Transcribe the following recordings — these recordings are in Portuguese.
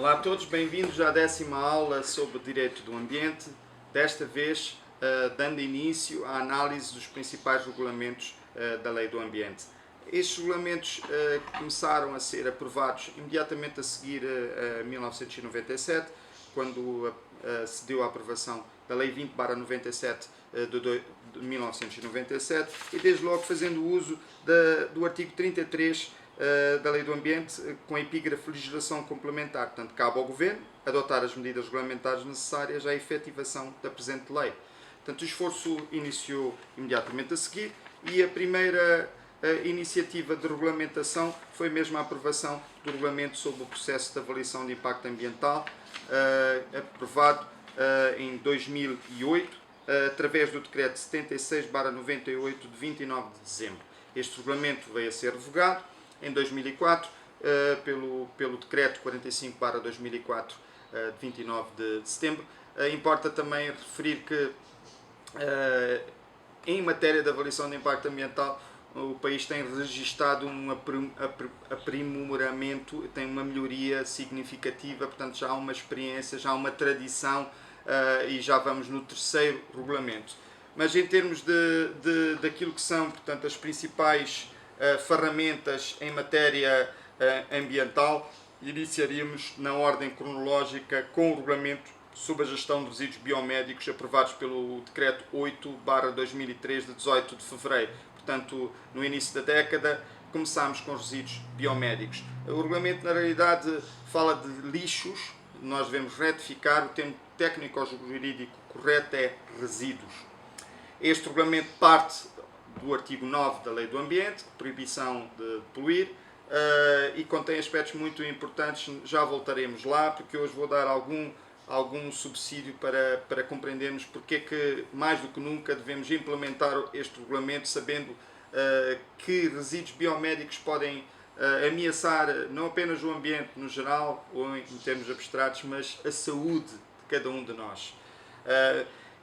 Olá a todos, bem-vindos à 10ª aula sobre Direito do Ambiente, desta vez dando início à análise dos principais regulamentos da Lei do Ambiente. Estes regulamentos começaram a ser aprovados imediatamente a seguir a 1997, quando se deu a aprovação da Lei 20/97 de 1997, e desde logo fazendo uso do artigo 33 da Lei do Ambiente, com a epígrafe legislação complementar. Portanto, cabe ao Governo adotar as medidas regulamentares necessárias à efetivação da presente lei. Portanto, o esforço iniciou imediatamente a seguir e a primeira iniciativa de regulamentação foi mesmo a aprovação do regulamento sobre o processo de avaliação de impacto ambiental, aprovado em 2008, através do decreto 76/98 de 29 de dezembro. Este regulamento veio a ser revogado em 2004 pelo decreto 45/2004 de 29 de setembro. Importa também referir que em matéria de avaliação de impacto ambiental o país tem registado um aprimoramento, tem uma melhoria significativa, portanto já há uma experiência, já há uma tradição e já vamos no terceiro regulamento. Mas em termos daquilo que são, portanto, as principais ferramentas em matéria ambiental, iniciaríamos na ordem cronológica com o regulamento sobre a gestão de resíduos biomédicos aprovados pelo decreto 8/2003 de 18 de fevereiro. Portanto, no início da década começámos com os resíduos biomédicos. O regulamento na realidade fala de lixos, nós devemos retificar, o termo técnico-jurídico correto é resíduos. Este regulamento parte do artigo 9 da Lei do Ambiente, proibição de poluir, e contém aspectos muito importantes, já voltaremos lá, porque hoje vou dar algum subsídio para compreendermos porque é que, mais do que nunca, devemos implementar este regulamento, sabendo que resíduos biomédicos podem ameaçar não apenas o ambiente no geral, ou em termos abstratos, mas a saúde de cada um de nós.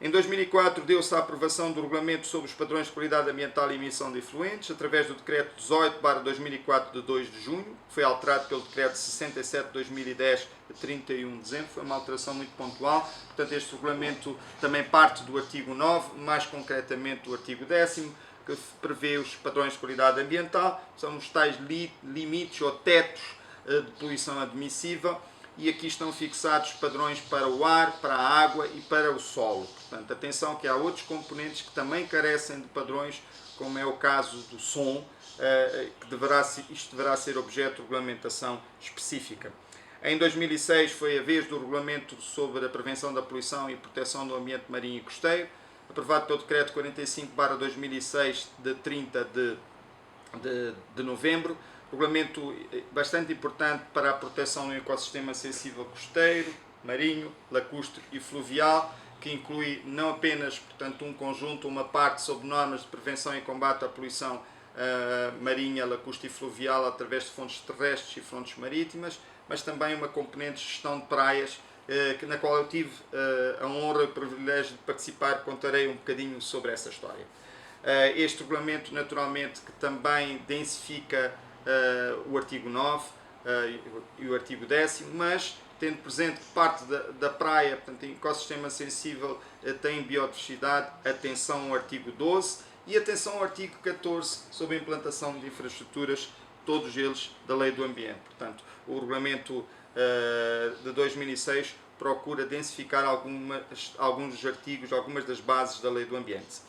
Em 2004 deu-se a aprovação do Regulamento sobre os Padrões de Qualidade Ambiental e Emissão de Efluentes, através do Decreto 18/2004 de 2 de junho, que foi alterado pelo Decreto 67/2010 de 31 de dezembro, foi uma alteração muito pontual. Portanto, este regulamento também parte do artigo 9, mais concretamente do artigo 10º, que prevê os padrões de qualidade ambiental, são os tais limites ou tetos de poluição admissível, e aqui estão fixados padrões para o ar, para a água e para o solo. Portanto, atenção que há outros componentes que também carecem de padrões, como é o caso do som, que isto deverá ser objeto de regulamentação específica. Em 2006 foi a vez do Regulamento sobre a Prevenção da Poluição e Proteção do Ambiente Marinho e Costeiro, aprovado pelo Decreto 45/2006 de 30 de novembro. Regulamento bastante importante para a proteção do ecossistema sensível costeiro, marinho, lacustre e fluvial, que inclui não apenas, portanto, um conjunto, uma parte sobre normas de prevenção e combate à poluição marinha, lacustre e fluvial através de fontes terrestres e fontes marítimas, mas também uma componente de gestão de praias, na qual eu tive a honra e o privilégio de participar. Contarei um bocadinho sobre essa história. Este regulamento, naturalmente, que também densifica o artigo 9 e o artigo 10º, mas tendo presente que parte da praia, portanto, em ecossistema sensível, tem biodiversidade, atenção ao artigo 12 e atenção ao artigo 14 sobre a implantação de infraestruturas, todos eles da Lei do Ambiente. Portanto, o regulamento de 2006 procura densificar alguns dos artigos, algumas das bases da Lei do Ambiente.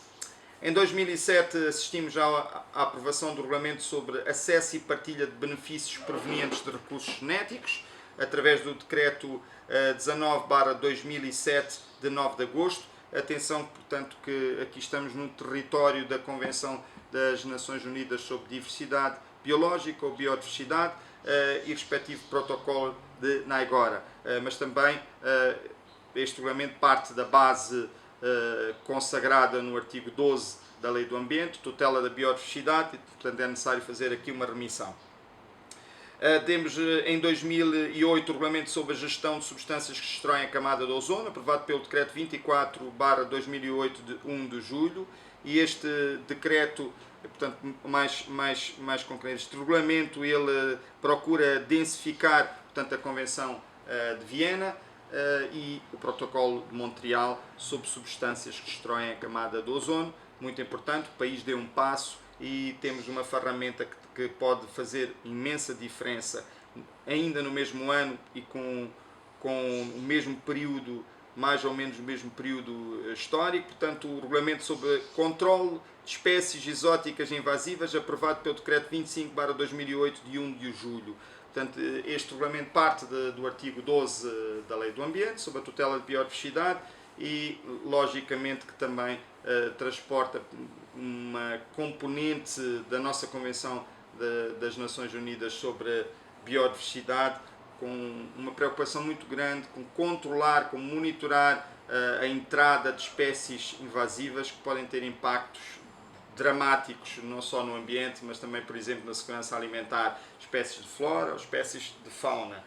Em 2007 assistimos já à aprovação do Regulamento sobre acesso e partilha de benefícios provenientes de recursos genéticos, através do Decreto 19/2007 de 9 de agosto. Atenção, portanto, que aqui estamos no território da Convenção das Nações Unidas sobre Diversidade Biológica ou Biodiversidade e respectivo protocolo de Naigora. Mas também este regulamento parte da base consagrada no artigo 12 da Lei do Ambiente, tutela da biodiversidade, e portanto é necessário fazer aqui uma remissão. Temos em 2008 o Regulamento sobre a Gestão de Substâncias que Destroem a Camada de Ozono, aprovado pelo Decreto 24/2008 de 1 de julho, e este decreto, portanto, mais concreto, este regulamento, ele procura densificar, portanto, a Convenção de Viena e o Protocolo de Montreal sobre substâncias que destroem a camada do ozono. Muito importante, o país deu um passo e temos uma ferramenta que pode fazer imensa diferença ainda no mesmo ano e com o mesmo período, mais ou menos o mesmo período histórico. Portanto, o regulamento sobre controle de espécies exóticas invasivas, aprovado pelo Decreto 25/2008, de 1 de julho. Portanto, este regulamento parte do artigo 12 da Lei do Ambiente, sobre a tutela de biodiversidade, e logicamente que também transporta uma componente da nossa Convenção das Nações Unidas sobre biodiversidade, com uma preocupação muito grande com controlar, com monitorar a entrada de espécies invasivas que podem ter impactos dramáticos, não só no ambiente, mas também, por exemplo, na segurança alimentar, espécies de flora ou espécies de fauna.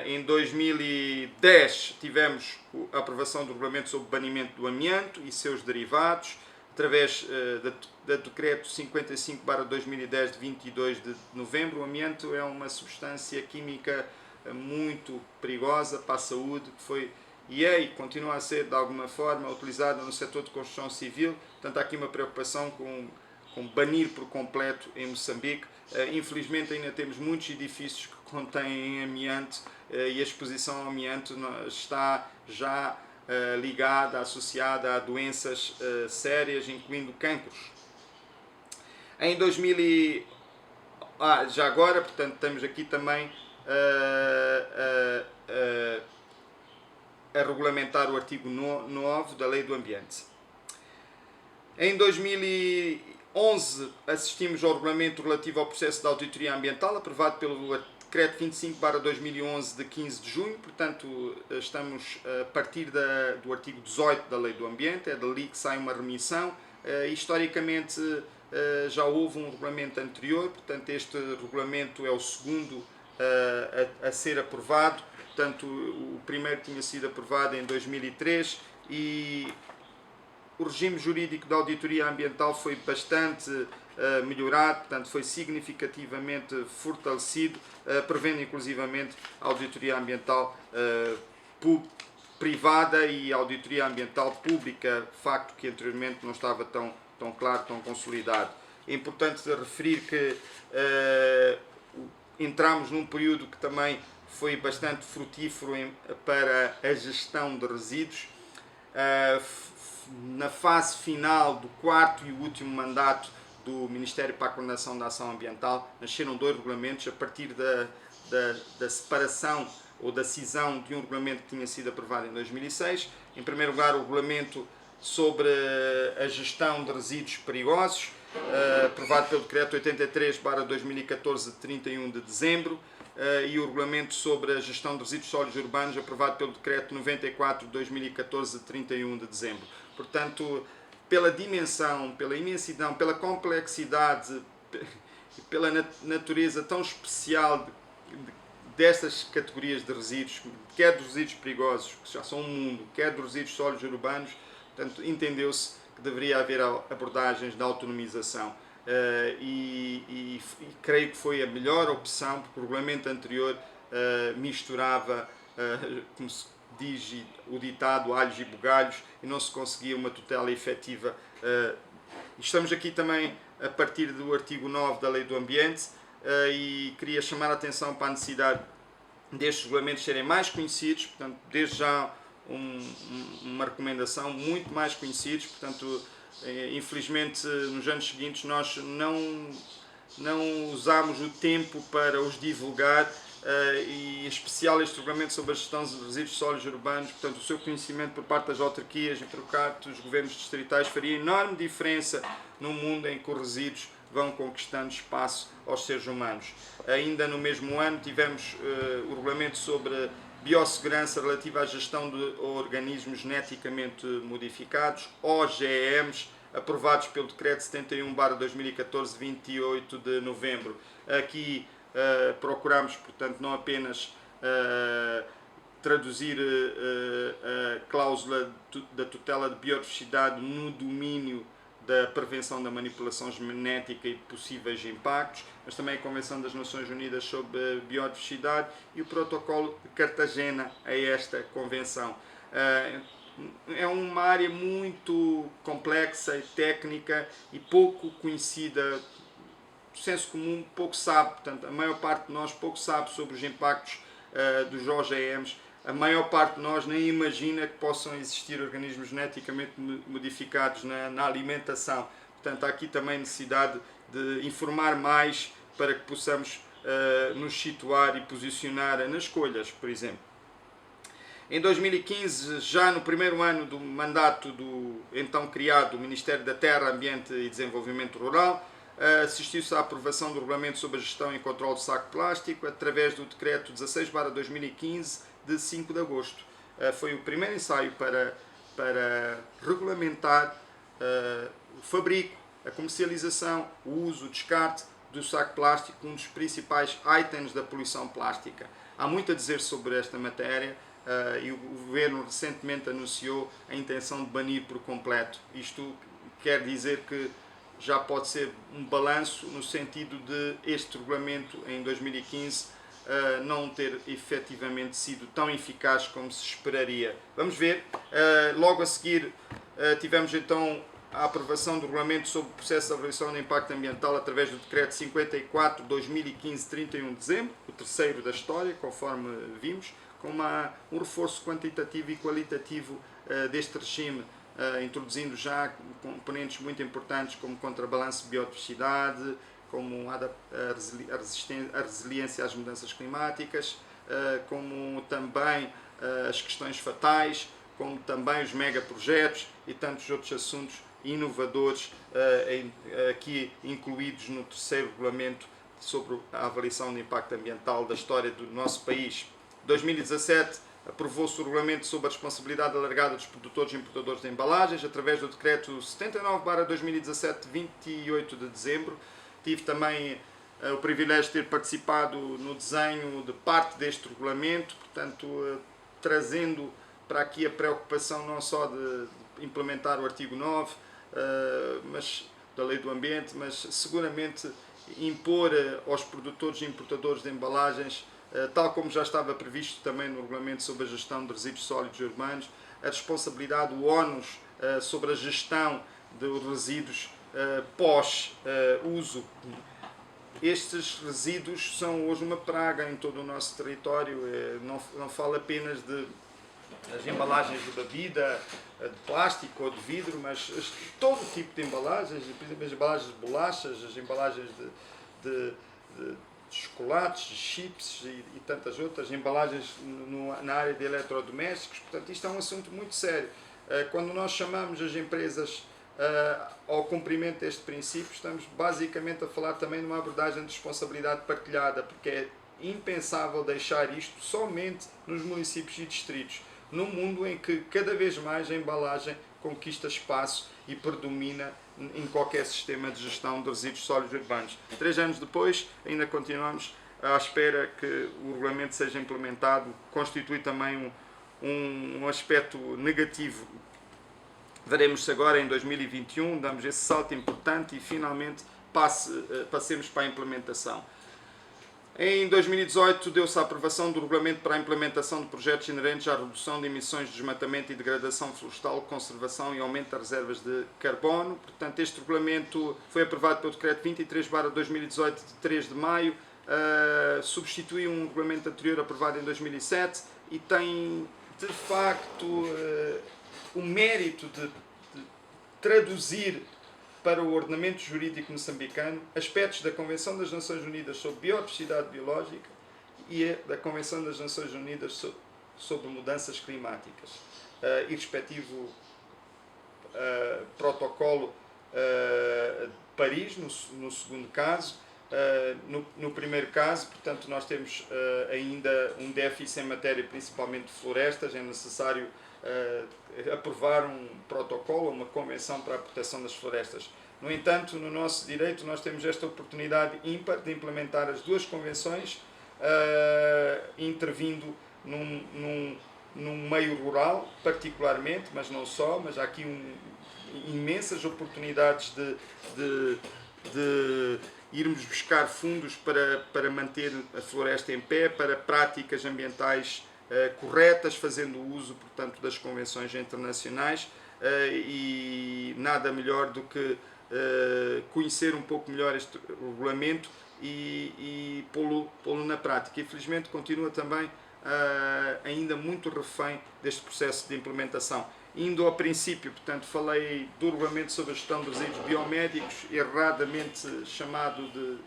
Em 2010 tivemos a aprovação do regulamento sobre banimento do amianto e seus derivados, através do decreto 55/2010 de 22 de novembro. O amianto é uma substância química muito perigosa para a saúde, que foi e continua a ser de alguma forma utilizada no setor de construção civil. Portanto, há aqui uma preocupação com banir por completo em Moçambique. Infelizmente ainda temos muitos edifícios que contêm amianto e a exposição ao amianto está já ligada, associada a doenças sérias, incluindo cancros. Em 2000 já agora, portanto, temos aqui também a regulamentar o artigo 9 da Lei do Ambiente. Em 2011 assistimos ao regulamento relativo ao processo de auditoria ambiental, aprovado pelo Decreto 25/2011 de 15 de junho. Portanto, estamos a partir do artigo 18 da Lei do Ambiente, é dali que sai uma remissão. Historicamente já houve um regulamento anterior, portanto este regulamento é o segundo a ser aprovado. Portanto, o primeiro tinha sido aprovado em 2003 e o regime jurídico da auditoria ambiental foi bastante melhorado, portanto foi significativamente fortalecido, prevendo inclusivamente a auditoria ambiental privada e a auditoria ambiental pública, facto que anteriormente não estava tão claro, tão consolidado. É importante referir que entramos num período que também foi bastante frutífero para a gestão de resíduos. Na fase final do quarto e último mandato do Ministério para a Coordenação da Ação Ambiental, nasceram 2 regulamentos a partir da separação ou da cisão de um regulamento que tinha sido aprovado em 2006. Em primeiro lugar, o regulamento sobre a gestão de resíduos perigosos, aprovado pelo Decreto 83/2014 de 31 de dezembro, e o regulamento sobre a gestão de resíduos sólidos urbanos, aprovado pelo Decreto 94/2014 de 31 de dezembro. Portanto, pela dimensão, pela imensidão, pela complexidade, pela natureza tão especial destas categorias de resíduos, quer dos resíduos perigosos, que já são um mundo, quer dos resíduos sólidos urbanos, portanto, entendeu-se que deveria haver abordagens de autonomização. E creio que foi a melhor opção, porque o regulamento anterior misturava, como se diz o ditado, alhos e bugalhos, e não se conseguia uma tutela efetiva. Estamos aqui também a partir do artigo 9 da Lei do Ambiente, e queria chamar a atenção para a necessidade destes regulamentos serem mais conhecidos, portanto, desde já uma recomendação, muito mais conhecidos. Portanto, infelizmente nos anos seguintes nós não usamos o tempo para os divulgar, e em especial este regulamento sobre a gestão de resíduos sólidos urbanos. Portanto, o seu conhecimento por parte das autarquias e por parte dos governos distritais faria enorme diferença num mundo em que os resíduos vão conquistando espaço aos seres humanos. Ainda no mesmo ano tivemos o regulamento sobre biossegurança relativa à gestão de organismos geneticamente modificados, OGMs, aprovados pelo Decreto 71/2014, 28 de novembro. Aqui procuramos, portanto, não apenas traduzir a cláusula da tutela de biodiversidade no domínio da prevenção da manipulação genética e possíveis impactos, mas também a Convenção das Nações Unidas sobre Biodiversidade e o Protocolo de Cartagena a esta Convenção. É uma área muito complexa e técnica e pouco conhecida, o senso comum pouco sabe, portanto, a maior parte de nós pouco sabe sobre os impactos dos OGMs. A maior parte de nós nem imagina que possam existir organismos geneticamente modificados na alimentação. Portanto, há aqui também necessidade de informar mais para que possamos nos situar e posicionar nas escolhas, por exemplo. Em 2015, já no primeiro ano do mandato do então criado Ministério da Terra, Ambiente e Desenvolvimento Rural, assistiu-se à aprovação do Regulamento sobre a Gestão e Controle do Saco de Plástico através do Decreto 16/2015 de 5 de agosto. Foi o primeiro ensaio para regulamentar o fabrico, a comercialização, o uso, o descarte do saco de plástico, um dos principais itens da poluição plástica. Há muito a dizer sobre esta matéria. E o Governo recentemente anunciou a intenção de banir por completo. Isto quer dizer que já pode ser um balanço no sentido de este regulamento em 2015 não ter efetivamente sido tão eficaz como se esperaria. Vamos ver. Logo a seguir tivemos então a aprovação do regulamento sobre o processo de avaliação de impacto ambiental através do Decreto 54/2015, 31 de dezembro, o terceiro da história, conforme vimos, com um reforço quantitativo e qualitativo deste regime, introduzindo já componentes muito importantes como contrabalanço de biodiversidade, como a resiliência às mudanças climáticas, como também as questões fatais, como também os megaprojetos e tantos outros assuntos inovadores aqui incluídos no terceiro regulamento sobre a avaliação de impacto ambiental da história do nosso país. Em 2017, aprovou-se o Regulamento sobre a Responsabilidade Alargada dos Produtores e Importadores de Embalagens, através do Decreto 79/2017, 28 de dezembro. Tive também o privilégio de ter participado no desenho de parte deste regulamento, portanto, trazendo para aqui a preocupação não só de implementar o artigo 9 da Lei do Ambiente, mas seguramente impor aos produtores e importadores de embalagens, tal como já estava previsto também no Regulamento sobre a Gestão de Resíduos Sólidos Urbanos, a responsabilidade, o ónus sobre a gestão dos resíduos pós-uso. Estes resíduos são hoje uma praga em todo o nosso território. Não falo apenas das embalagens de bebida, de plástico ou de vidro, mas todo tipo de embalagens, por exemplo, as embalagens de bolachas, as embalagens de chocolates, de chips e tantas outras, embalagens na área de eletrodomésticos. Portanto, isto é um assunto muito sério. Quando nós chamamos as empresas ao cumprimento deste princípio, estamos basicamente a falar também de uma abordagem de responsabilidade partilhada, porque é impensável deixar isto somente nos municípios e distritos, num mundo em que cada vez mais a embalagem conquista espaço e predomina em qualquer sistema de gestão de resíduos sólidos urbanos. 3 anos depois, ainda continuamos à espera que o regulamento seja implementado, constitui também um aspecto negativo. Veremos se agora em 2021 damos esse salto importante e finalmente passemos para a implementação. Em 2018 deu-se a aprovação do Regulamento para a implementação de projetos inerentes à redução de emissões de desmatamento e degradação florestal, conservação e aumento das reservas de carbono. Portanto, este regulamento foi aprovado pelo Decreto 23/2018 de 3 de maio, substitui um regulamento anterior aprovado em 2007 e tem, de facto, o mérito de traduzir para o ordenamento jurídico moçambicano aspectos da Convenção das Nações Unidas sobre Biodiversidade Biológica e da Convenção das Nações Unidas sobre Mudanças Climáticas, e respectivo protocolo de Paris, no segundo caso. No primeiro caso, portanto, nós temos ainda um déficit em matéria principalmente de florestas. É necessário aprovar um protocolo, uma convenção para a proteção das florestas. No entanto, no nosso direito, nós temos esta oportunidade ímpar de implementar as duas convenções, intervindo num meio rural, particularmente, mas não só, mas há aqui imensas oportunidades de irmos buscar fundos para manter a floresta em pé, para práticas ambientais corretas, fazendo uso, portanto, das convenções internacionais, e nada melhor do que conhecer um pouco melhor este regulamento e pô-lo na prática. Infelizmente continua também ainda muito refém deste processo de implementação. Indo ao princípio, portanto, falei do regulamento sobre a gestão de resíduos biomédicos, erradamente chamado de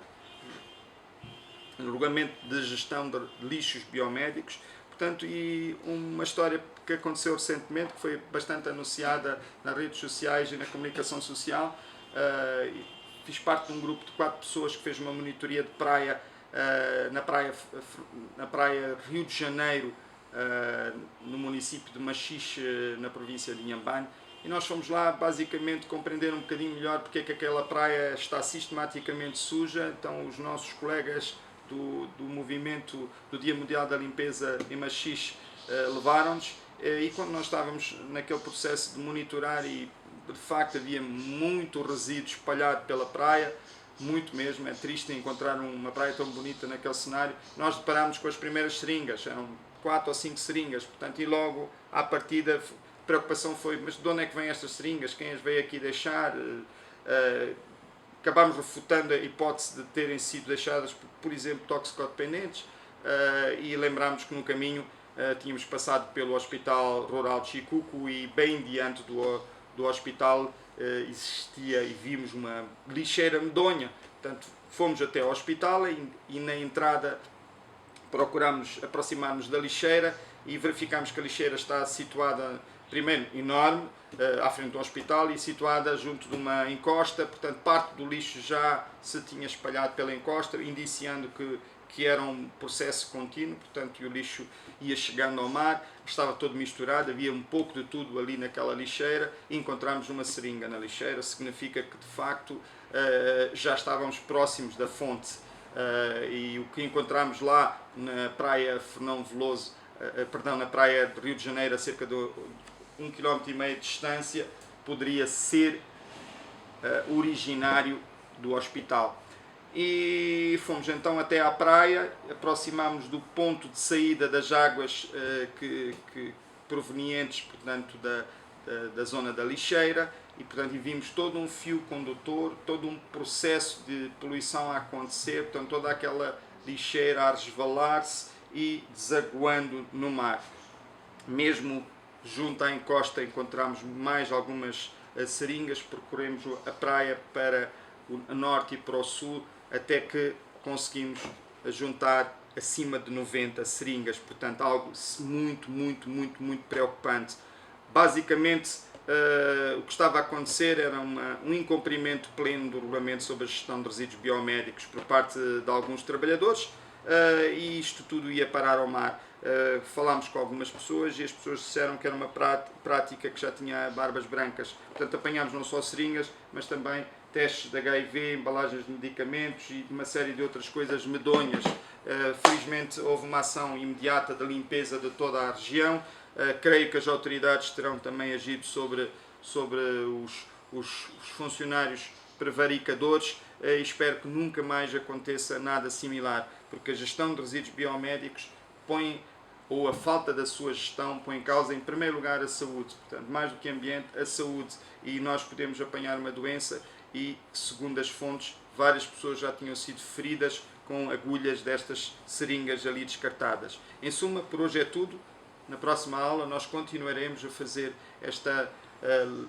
regulamento de gestão de lixos biomédicos, portanto, e uma história que aconteceu recentemente, que foi bastante anunciada nas redes sociais e na comunicação social. Fiz parte de um grupo de 4 pessoas que fez uma monitoria de praia na praia Rio de Janeiro, no município de Machixe, na província de Inhambane, e nós fomos lá basicamente compreender um bocadinho melhor porque é que aquela praia está sistematicamente suja. Então os nossos colegas do movimento do Dia Mundial da Limpeza em Machixe levaram-nos, e quando nós estávamos naquele processo de monitorar, e de facto havia muito resíduo espalhado pela praia, muito mesmo, é triste encontrar uma praia tão bonita naquele cenário. Nós deparámos com as primeiras seringas, eram 4 ou 5 seringas, portanto, e logo à partida a preocupação foi: mas de onde é que vêm estas seringas? Quem as veio aqui deixar? Acabámos refutando a hipótese de terem sido deixadas por exemplo, toxicodependentes, e lembrámos que no caminho tínhamos passado pelo Hospital Rural de Chicuco, e bem diante do hospital existia e vimos uma lixeira medonha. Portanto, fomos até ao hospital e na entrada procurámos aproximar-nos da lixeira e verificámos que a lixeira está situada, primeiro, enorme, à frente do hospital, e situada junto de uma encosta. Portanto, parte do lixo já se tinha espalhado pela encosta, indiciando que era um processo contínuo, portanto, e o lixo ia chegando ao mar, estava todo misturado, havia um pouco de tudo ali naquela lixeira, e encontramos uma seringa na lixeira. Significa que, de facto, já estávamos próximos da fonte. E o que encontramos lá na praia Fernão Veloso, na praia de Rio de Janeiro, a cerca de 1,5 km de distância, poderia ser originário do hospital. E fomos então até à praia, aproximámos do ponto de saída das águas provenientes, portanto, da zona da lixeira, e portanto vimos todo um fio condutor, todo um processo de poluição a acontecer, portanto toda aquela lixeira a resvalar-se e desaguando no mar. Mesmo junto à encosta encontramos mais algumas seringas, percorremos a praia para o norte e para o sul, até que conseguimos juntar acima de 90 seringas, portanto algo muito preocupante. Basicamente, o que estava a acontecer era um incumprimento pleno do regulamento sobre a gestão de resíduos biomédicos por parte de alguns trabalhadores, e isto tudo ia parar ao mar. Falámos com algumas pessoas e as pessoas disseram que era uma prática que já tinha barbas brancas. Portanto, apanhámos não só seringas, mas também testes de HIV, embalagens de medicamentos e uma série de outras coisas medonhas. Felizmente houve uma ação imediata de limpeza de toda a região. Creio que as autoridades terão também agido sobre os funcionários prevaricadores, e espero que nunca mais aconteça nada similar, porque a gestão de resíduos biomédicos ou a falta da sua gestão põe em causa, em primeiro lugar, a saúde. Portanto, mais do que ambiente, a saúde. E nós podemos apanhar uma doença e, segundo as fontes, várias pessoas já tinham sido feridas com agulhas destas seringas ali descartadas. Em suma, por hoje é tudo. Na próxima aula nós continuaremos a fazer esta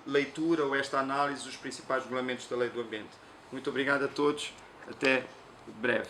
leitura ou esta análise dos principais regulamentos da Lei do Ambiente. Muito obrigado a todos. Até breve.